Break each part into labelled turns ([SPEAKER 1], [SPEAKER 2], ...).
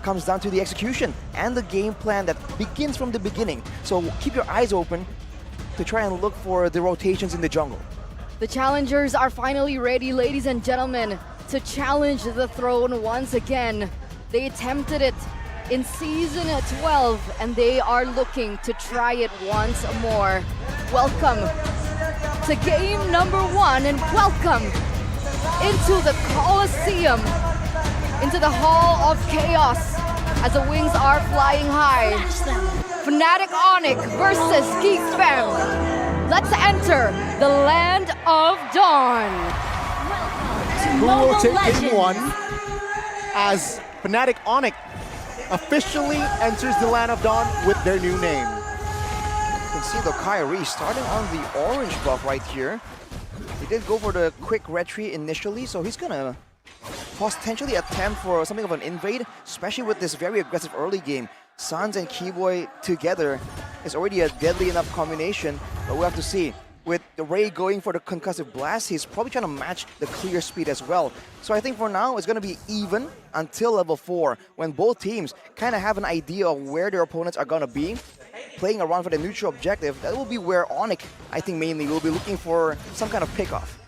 [SPEAKER 1] comes down to the execution and the game plan that begins from the beginning. So keep your eyes open to try and look for the rotations in the jungle.
[SPEAKER 2] The challengers are finally ready, ladies and gentlemen, to challenge the throne once again. They attempted it in Season 12, and they are looking to try it once more. Welcome to game number 1, and welcome into the Colosseum, into the Hall of Chaos, as the wings are flying high. FNATIC ONIC versus GEEKFAM. Let's enter the land of dawn.
[SPEAKER 3] Who will take game 1 as FNATIC ONIC officially enters the land of dawn with their new name.
[SPEAKER 1] You can see the Kyrie starting on the orange buff right here. He did go for the quick retreat initially, so he's gonna potentially attempt for something of an invade, especially with this very aggressive early game. Sans and Keyboy together is already a deadly enough combination, but we'll have to see. With the Ray going for the concussive blast, he's probably trying to match the clear speed as well. So I think for now, it's going to be even until level 4, when both teams kind of have an idea of where their opponents are going to be, playing around for the neutral objective. That will be where ONIC, I think mainly, will be looking for some kind of pickoff.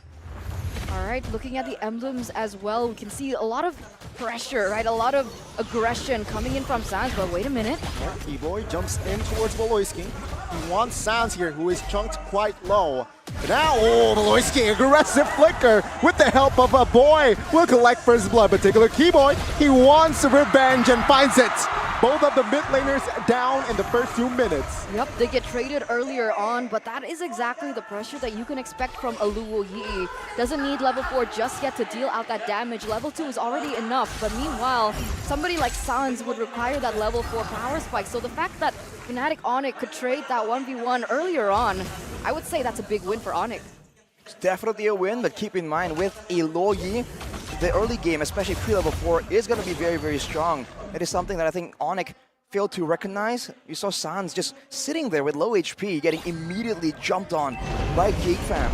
[SPEAKER 2] All right, looking at the emblems as well, we can see a lot of pressure, right? A lot of aggression coming in from Sans, but wait a minute.
[SPEAKER 3] Keyboy jumps in towards Voloisky. He wants Sans here, who is chunked quite low. But now, Voloisky, aggressive flicker with the help of a boy. Will collect first blood, but take a look, Keyboy. He wants revenge and finds it. Both of the mid laners down in the first 2 minutes.
[SPEAKER 2] Yep, they get traded earlier on, but that is exactly the pressure that you can expect from a Luo Yi. Doesn't need level 4 just yet to deal out that damage. Level 2 is already enough, but meanwhile, somebody like Sans would require that level 4 power spike. So the fact that FNATIC ONIC could trade that 1v1 earlier on, I would say that's a big win for ONIC.
[SPEAKER 1] It's definitely a win, but keep in mind with a Luo Yi, the early game, especially pre-level 4, is going to be very, very strong. It is something that I think ONIC failed to recognize. You saw Sans just sitting there with low HP, getting immediately jumped on by GEEKFAM.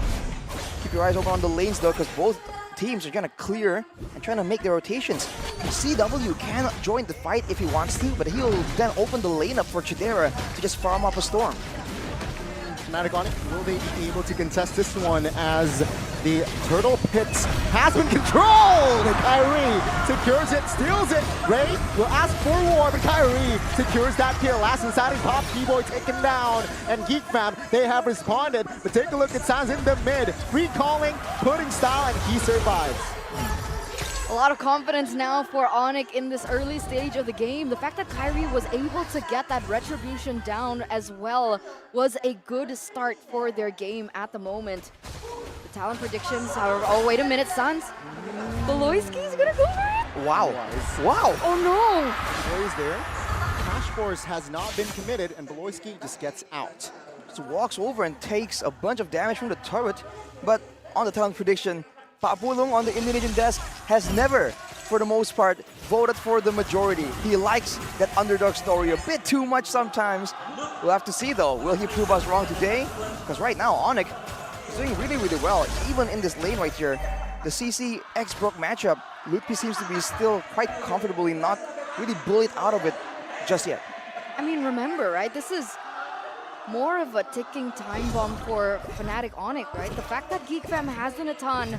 [SPEAKER 1] Keep your eyes open on the lanes though, because both teams are going to clear and trying to make their rotations. CW can join the fight if he wants to, but he'll then open the lane up for Chidera to just farm up a storm.
[SPEAKER 3] FNATIC ONIC, will they be able to contest this one as the Turtle Pit has been controlled? And Kyrie secures it, steals it. Ray will ask for war, but Kyrie secures that kill. Last inside pop, Keyboy taken down. And GEEKFAM, they have responded. But take a look at Sans in the mid. Recalling, putting style, and he survives.
[SPEAKER 2] A lot of confidence now for ONIC in this early stage of the game. The fact that Kyrie was able to get that retribution down as well was a good start for their game at the moment. The talent predictions are, oh wait a minute, Sans. Voloisky's gonna go for it?
[SPEAKER 1] Wow. Wow.
[SPEAKER 2] Oh no.
[SPEAKER 3] Keyboy is there. Crash Force has not been committed, and Voloisky just gets out.
[SPEAKER 1] Just walks over and takes a bunch of damage from the turret, but on the talent prediction, Papulong on the Indonesian desk has never, for the most part, voted for the majority. He likes that underdog story a bit too much sometimes. We'll have to see though, will he prove us wrong today? Because right now, ONIC is doing really, really well, even in this lane right here. The CC X Brook matchup, Lutpi seems to be still quite comfortably not really bullied out of it just yet.
[SPEAKER 2] I mean, remember, right? This is more of a ticking time bomb for FNATIC ONIC, right? The fact that GEEKFAM has in a ton,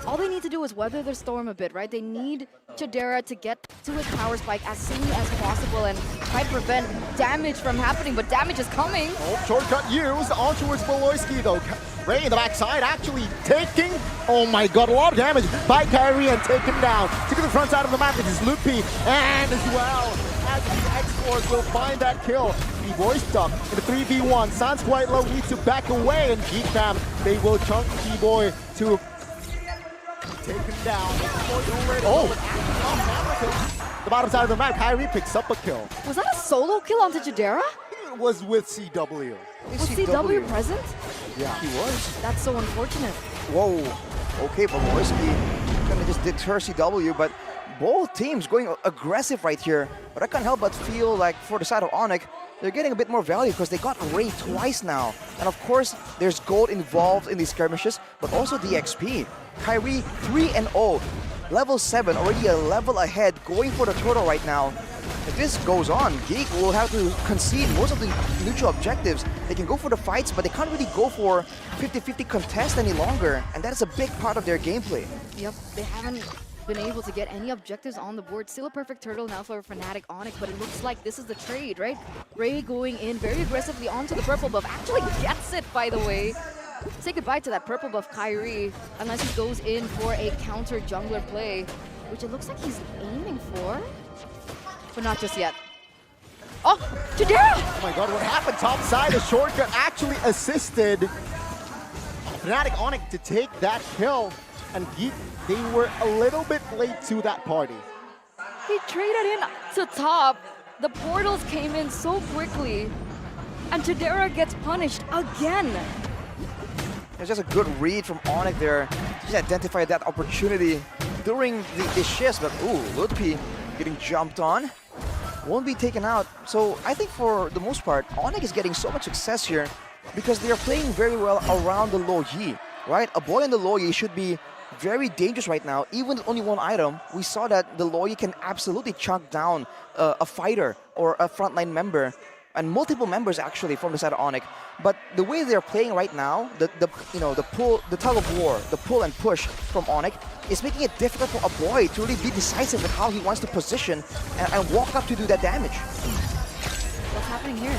[SPEAKER 2] all they need to do is weather the storm a bit, right? They need Chidera to get to his power spike as soon as possible and try to prevent damage from happening, but damage is coming.
[SPEAKER 3] Oh, shortcut used on towards Voloisky though. Ray in the backside actually taking, oh my god, a lot of damage by Kyrie and taken down. To the front side of the map, it is Lutpi, and as well as the X-Force will find that kill. Keyboy stuck in the 3v1. Sans quite low, needs to back away, and GEEKFAM, they will chunk Keyboy to take him down. Oh! The bottom side of the map, Kyrie picks up a kill.
[SPEAKER 2] Was that a solo kill onto Chidera?
[SPEAKER 3] It was with CW.
[SPEAKER 2] Was CW present?
[SPEAKER 1] Yeah, he was.
[SPEAKER 2] That's so unfortunate.
[SPEAKER 1] Whoa. Okay, Voloisky gonna just deter CW, but both teams going aggressive right here. But I can't help but feel like for the side of ONIC, they're getting a bit more value because they got Ray twice now. And of course, there's gold involved in these skirmishes, but also the XP. Kyrie 3-0 level 7, already a level ahead, going for the turtle right now. If this goes on, Geek will have to concede most of the neutral objectives. They can go for the fights, but they can't really go for 50-50 contest any longer, and that is a big part of their gameplay.
[SPEAKER 2] Yep, they haven't been able to get any objectives on the board. Still a perfect turtle now for FNATIC ONIC, but it looks like this is the trade, right? Ray going in very aggressively onto the purple buff. Actually gets it, by the way. Say goodbye to that purple buff Kyrie, unless he goes in for a counter jungler play, which it looks like he's aiming for. But not just yet. Oh, Jadera!
[SPEAKER 3] Oh my god, what happened? Top side, a shortcut actually assisted FNATIC ONIC to take that kill. And Geek, they were a little bit late to that party.
[SPEAKER 2] He traded in to top. The portals came in so quickly. And Jadera gets punished again.
[SPEAKER 1] It's just a good read from ONIC there. Just identified that opportunity during the shifts, but ooh, Ludpi getting jumped on. Won't be taken out. So I think for the most part, ONIC is getting so much success here because they are playing very well around the low Yi, right? A boy in the low Yi should be very dangerous right now. Even with only one item, we saw that the low Yi can absolutely chunk down a fighter or a frontline member, and multiple members actually from the side of ONIC. But the way they're playing right now, the tug of war, the pull and push from ONIC is making it difficult for a boy to really be decisive in how he wants to position and walk up to do that damage.
[SPEAKER 2] What's happening here?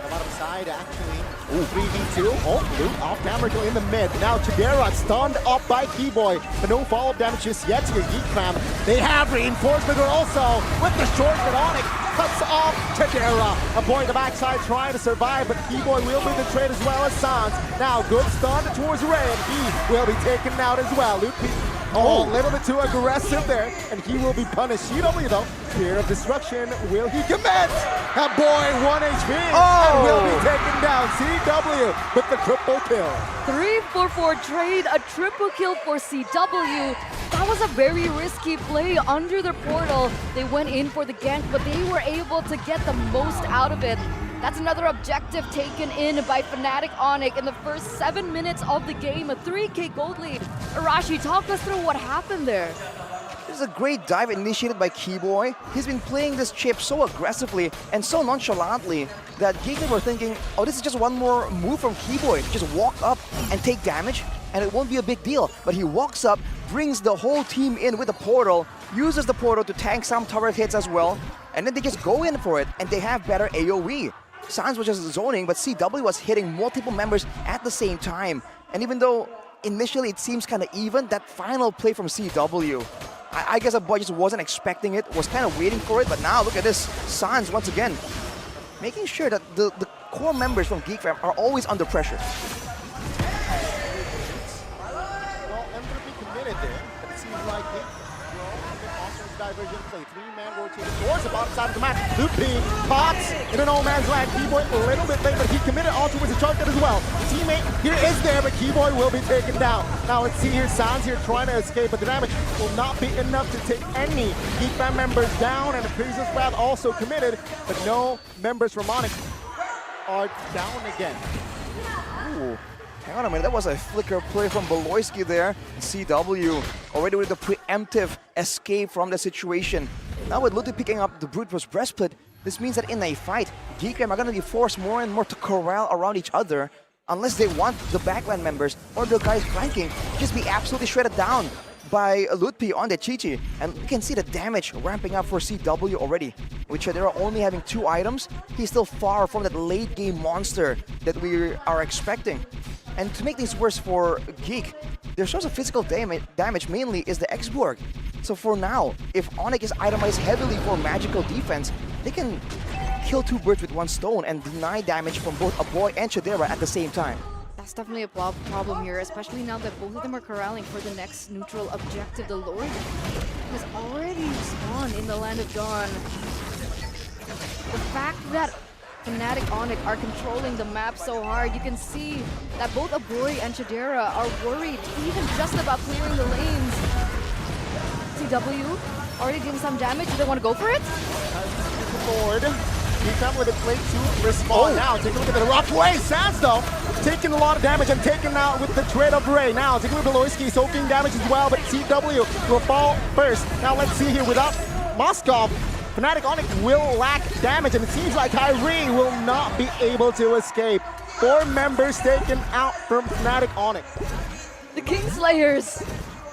[SPEAKER 3] The bottom side actually. Ooh, 3v2. Oh, Luke off camera kill in the mid. Now Chidera stunned up by Keyboy, but no follow-up damage just yet to your GEEKFAM. They have reinforcement also with the shortcut ONIC. Cuts off Chidera. A boy in the backside trying to survive, but Keyboy will be the trade as well as Sans. Now good stun towards Ray, and he will be taken out as well. Luke, a little bit too aggressive there, and he will be punished. CW though, Fear of Destruction, will he commit? A boy, 1 HP, and will be taken down. CW with the triple kill.
[SPEAKER 2] 3-4-4 trade, a triple kill for CW. That was a very risky play under the portal. They went in for the gank, but they were able to get the most out of it. That's another objective taken in by FNATIC ONIC in the first 7 minutes of the game, a 3K gold lead. Arashi, talk us through what happened there.
[SPEAKER 1] This is a great dive initiated by Keyboy. He's been playing this chip so aggressively and so nonchalantly that GEEKFAM were thinking, oh, this is just one more move from Keyboy. Just walk up and take damage, and it won't be a big deal. But he walks up, brings the whole team in with the portal, uses the portal to tank some turret hits as well, and then they just go in for it, and they have better AoE. Sans was just zoning, but CW was hitting multiple members at the same time. And even though initially it seems kind of even, that final play from CW, I guess a boy just wasn't expecting it, was kind of waiting for it, but now look at this. Sans once again making sure that the core members from GEEKFAM are always under pressure.
[SPEAKER 3] Well, MLBB committed there, but it seems like it will divergent play. 3-man rotating towards the bottom side of the map. Looping, pots in a no man's land. Keyboy a little bit late, but he committed all towards the shortcut as well. The teammate here is there, but Keyboy will be taken down. Now let's see here, Sans here trying to escape, but the damage will not be enough to take any GEEKFAM members down, and the Priestess Wrath also committed, but no members from ONIC are down again.
[SPEAKER 1] Ooh. Hang on a minute, that was a flicker play from Beloyski there. CW already with the preemptive escape from the situation. Now with Luthi picking up the Brute Force Breastplate, this means that in a fight, GEEKFAM are going to be forced more and more to corral around each other unless they want the backline members or the guys flanking to just be absolutely shredded down by Ludpi on the Chichi. And you can see the damage ramping up for CW already. With Chadera only having 2 items, he's still far from that late game monster that we are expecting. And to make things worse for Geek, their source of physical damage mainly is the X-Borg. So for now, if ONIC is itemized heavily for magical defense, they can kill 2 birds with 1 stone and deny damage from both Aboy and Chadera at the same time.
[SPEAKER 2] That's definitely a problem here, especially now that both of them are corralling for the next neutral objective. The Lord has already spawned in the Land of Dawn. The fact that FNATIC ONIC are controlling the map so hard, you can see that both Aboy and Chadera are worried even just about clearing the lanes. CW already doing some damage. Do they want to go for it?
[SPEAKER 3] Forward. GEEKFAM with a play to respond now. Take a look at the rough way. Sans though taking a lot of damage and taken out with the Dread of Ray. Now, Ziggler Beloyski soaking damage as well, but CW will fall first. Now, let's see here, without Moskov, FNATIC ONIC will lack damage, and it seems like Kyrie will not be able to escape. 4 members taken out from FNATIC ONIC.
[SPEAKER 2] The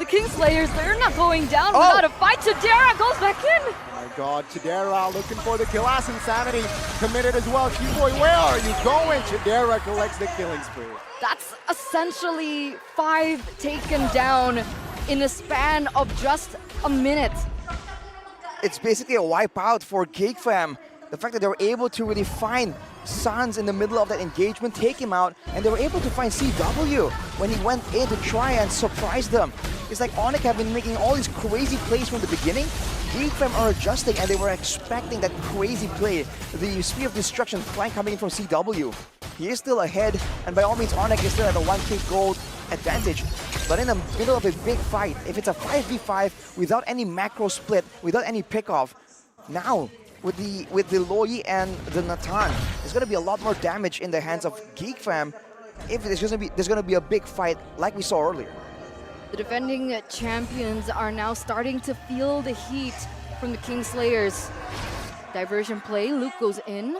[SPEAKER 2] Kingslayers, they're not going down without a fight. Chidera goes back in.
[SPEAKER 3] Oh my God, Chidera looking for the kill. As Insanity committed as well. Q-Boy, where are you going? Chidera collects the killing spree.
[SPEAKER 2] That's essentially 5 taken down in a span of just a minute.
[SPEAKER 1] It's basically a wipeout for GeekFam. The fact that they were able to really find Sans in the middle of that engagement, take him out, and they were able to find CW when he went in to try and surprise them. It's like ONIC have been making all these crazy plays from the beginning. GeekFam are adjusting, and they were expecting that crazy play. The Spear of Destruction flank coming in from CW. He is still ahead, and by all means, ONIC is still at a 1k gold advantage. But in the middle of a big fight, if it's a 5v5 without any macro split, without any pickoff, now with the Loi and the Natan, there's gonna be a lot more damage in the hands of GeekFam if there's gonna be a big fight like we saw earlier.
[SPEAKER 2] The defending champions are now starting to feel the heat from the Kingslayers. Diversion play, Luke goes in,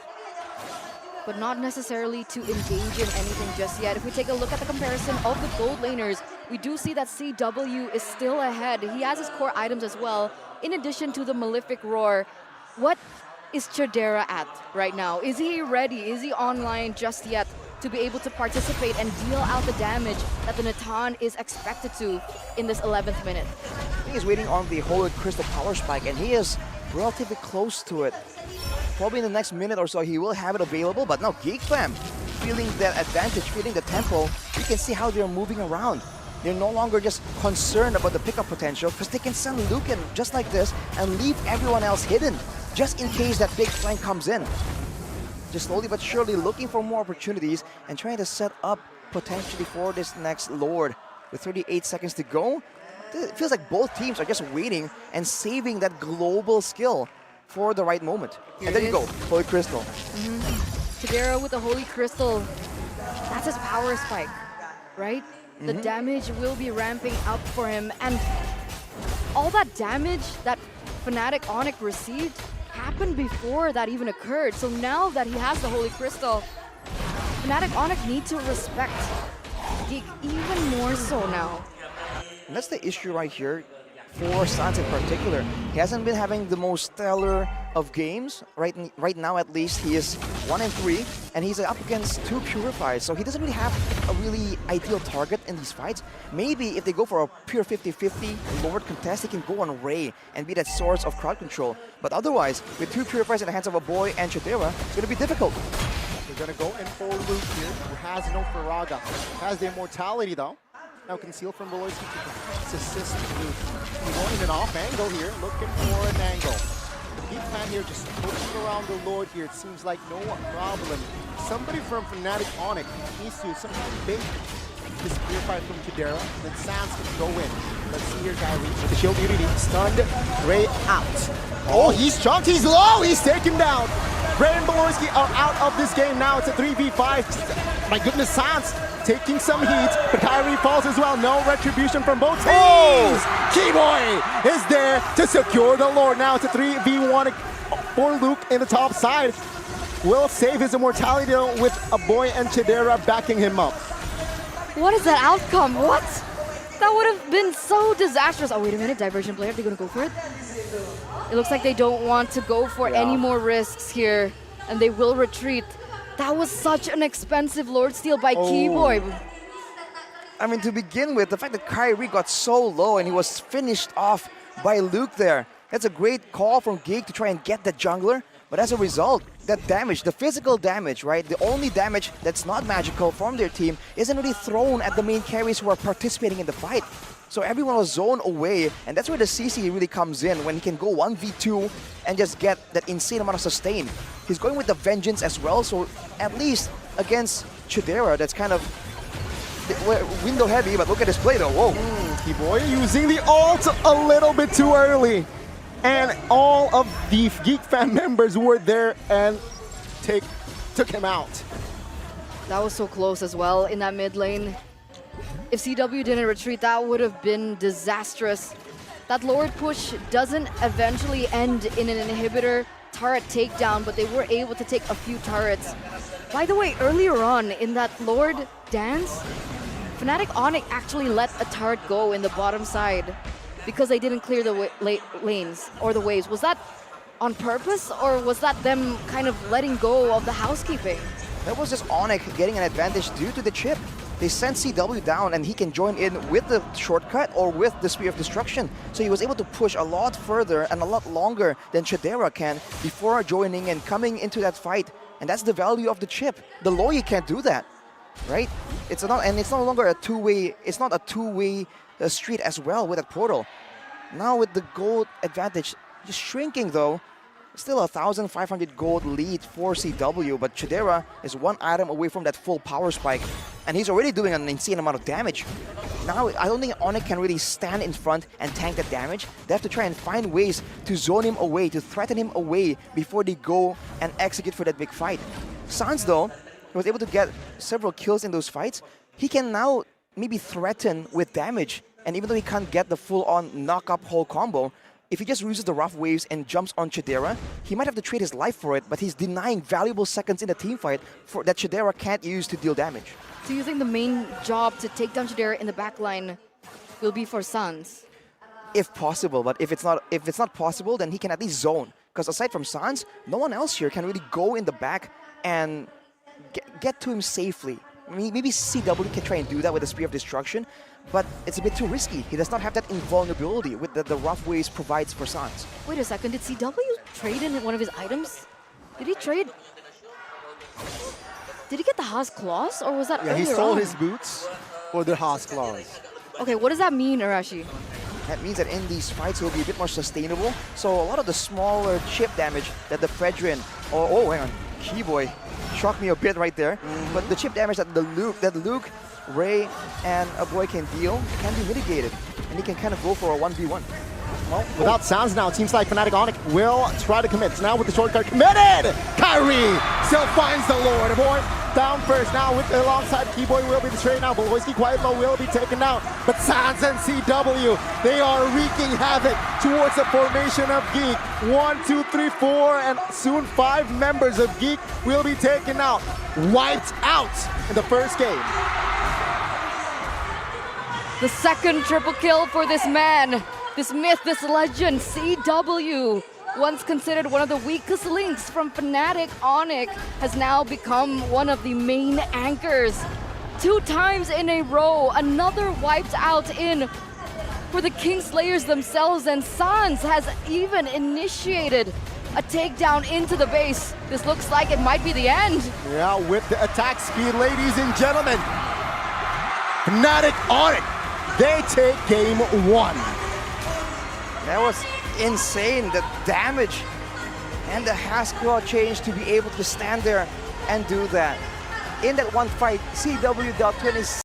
[SPEAKER 2] but not necessarily to engage in anything just yet. If we take a look at the comparison of the gold laners, we do see that CW is still ahead. He has his core items as well, in addition to the Malefic Roar. What is Chidera at right now? Is he ready? Is he online just yet to be able to participate and deal out the damage that the Natan is expected to in this 11th minute?
[SPEAKER 1] He is waiting on the Holy Crystal Power Spike, and he is relatively close to it. Probably in the next minute or so, he will have it available, but now GeekFam feeling that advantage, feeling the tempo. You can see how they're moving around. They're no longer just concerned about the pickup potential, because they can send Luke in just like this and leave everyone else hidden, just in case that big flank comes in. Just slowly but surely looking for more opportunities and trying to set up potentially for this next Lord. With 38 seconds to go, it feels like both teams are just waiting and saving that global skill for the right moment. And there you go, Holy Crystal.
[SPEAKER 2] Chidera with the Holy Crystal, that's his power spike, right? The damage will be ramping up for him, and all that damage that FNATIC ONIC received happened before that even occurred. So now that he has the Holy Crystal, FNATIC ONIC need to respect Geek even more so now.
[SPEAKER 1] And that's the issue right here for Sans in particular. He hasn't been having the most stellar of games. Right now, at least, he is 1-3, and he's up against 2 Purifies, so he doesn't really have a really ideal target in these fights. Maybe if they go for a pure 50-50 Lord contest, he can go on Ray and be that source of crowd control. But otherwise, with 2 Purifies in the hands of a boy and Chidera, it's going to be difficult.
[SPEAKER 3] They're going to go in for Luke here, who has no Faraga. Has the immortality, though. Now concealed from Beloyski to assist Luke. He's going in an off angle here, looking for an angle. The GeekFam here just looking around the Lord here. It seems like no problem. Somebody from FNATIC ONIC needs to somehow bait this clear fight from Chidera. Then Sans can go in. Let's see here, Kyrie with the shield immunity. Stunned. Ray out. Oh, he's chunked. He's low. He's taken down. Ray and Beloyski are out of this game now. It's a 3v5. My goodness, Sans taking some heat, but Kyrie falls as well. No retribution from both teams. Keyboy is there to secure the Lord. Now it's a 3v1 for Luke in the top side. Will save his immortality though, with a boy and Chidera backing him up.
[SPEAKER 2] What is that outcome? What? That would have been so disastrous. Oh, wait a minute. Diversion player. Are they going to go for it? It looks like they don't want to go for any more risks here, and they will retreat. That was such an expensive Lord steal by Keyboy.
[SPEAKER 1] I mean, to begin with, the fact that Kyrie got so low and he was finished off by Luke there, that's a great call from Geek to try and get that jungler. But as a result, that damage, the physical damage, right? The only damage that's not magical from their team isn't really thrown at the main carries who are participating in the fight. So everyone was zoned away, and that's where the CC really comes in, when he can go 1v2 and just get that insane amount of sustain. He's going with the Vengeance as well, so at least against Chidera, that's kind of window heavy, but look at his play though, whoa.
[SPEAKER 3] Keyboy using the ult a little bit too early. And all of the GeekFam members were there and took him out.
[SPEAKER 2] That was so close as well in that mid lane. If CW didn't retreat, that would have been disastrous. That lowered push doesn't eventually end in an inhibitor turret takedown, but they were able to take a few turrets. By the way, earlier on in that lowered dance, FNATIC ONIC actually let a turret go in the bottom side because they didn't clear the lanes or the waves. Was that on purpose, or was that them kind of letting go of the housekeeping?
[SPEAKER 1] That was just ONIC getting an advantage due to the chip. They sent CW down and he can join in with the shortcut or with the Spear of Destruction. So he was able to push a lot further and a lot longer than Chidera can before joining and coming into that fight. And that's the value of the chip. The Loyi can't do that, right? It's not, and it's no longer a two-way, it's not a two-way street as well with that portal. Now with the gold advantage, just shrinking though, still 1,500 gold lead for CW, but Chidera is one item away from that full power spike, and he's already doing an insane amount of damage. Now, I don't think ONIC can really stand in front and tank that damage. They have to try and find ways to zone him away, to threaten him away before they go and execute for that big fight. Sans, though, he was able to get several kills in those fights. He can now maybe threaten with damage, and even though he can't get the full-on knock-up whole combo, if he just uses the rough waves and jumps on Chidera, he might have to trade his life for it, but he's denying valuable seconds in the team fight that Chidera can't use to deal damage.
[SPEAKER 2] Do you think the main job to take down Chidera in the backline will be for Sans?
[SPEAKER 1] If possible, but if it's not possible, then he can at least zone. Because aside from Sans, no one else here can really go in the back and get to him safely. I mean, maybe CW can try and do that with the Spear of Destruction, but it's a bit too risky. He does not have that invulnerability with the rough waves provides for Sans.
[SPEAKER 2] Wait a second, did CW trade in one of his items? Did he trade? Did he get the Haas Claws, or was that earlier
[SPEAKER 3] he sold
[SPEAKER 2] on?
[SPEAKER 3] his boots for the Haas Claws.
[SPEAKER 2] Okay, what does that mean, Arashi?
[SPEAKER 1] That means that in these fights it will be a bit more sustainable. So a lot of the smaller chip damage that the Fredrin, oh hang on, Keyboy shocked me a bit right there. But the chip damage that Luke, Ray, and a boy can deal can be mitigated, and he can kind of go for a 1v1.
[SPEAKER 3] Well, without sounds now, it seems like FNATIC ONIC will try to commit. So now with the shortcut committed! Kyrie still finds the Lord. Boy, down first now with alongside Keyboy will be the trade now. Beloyski quite low will be taken down. But Sans and CW, they are wreaking havoc towards the formation of Geek. 1, 2, 3, 4, and soon 5 members of Geek will be taken out. Wiped out in the first game.
[SPEAKER 2] The second triple kill for this man, this myth, this legend, CW. Once considered one of the weakest links from FNATIC ONIC, has now become one of the main anchors. 2 times in a row, another wiped out in for the Kingslayers themselves, and Sans has even initiated a takedown into the base. This looks like it might be the end.
[SPEAKER 3] Yeah, with the attack speed, ladies and gentlemen, FNATIC ONIC, they take game 1.
[SPEAKER 1] That was insane, the damage and the Haskell change to be able to stand there and do that. In that one fight, CW dealt 26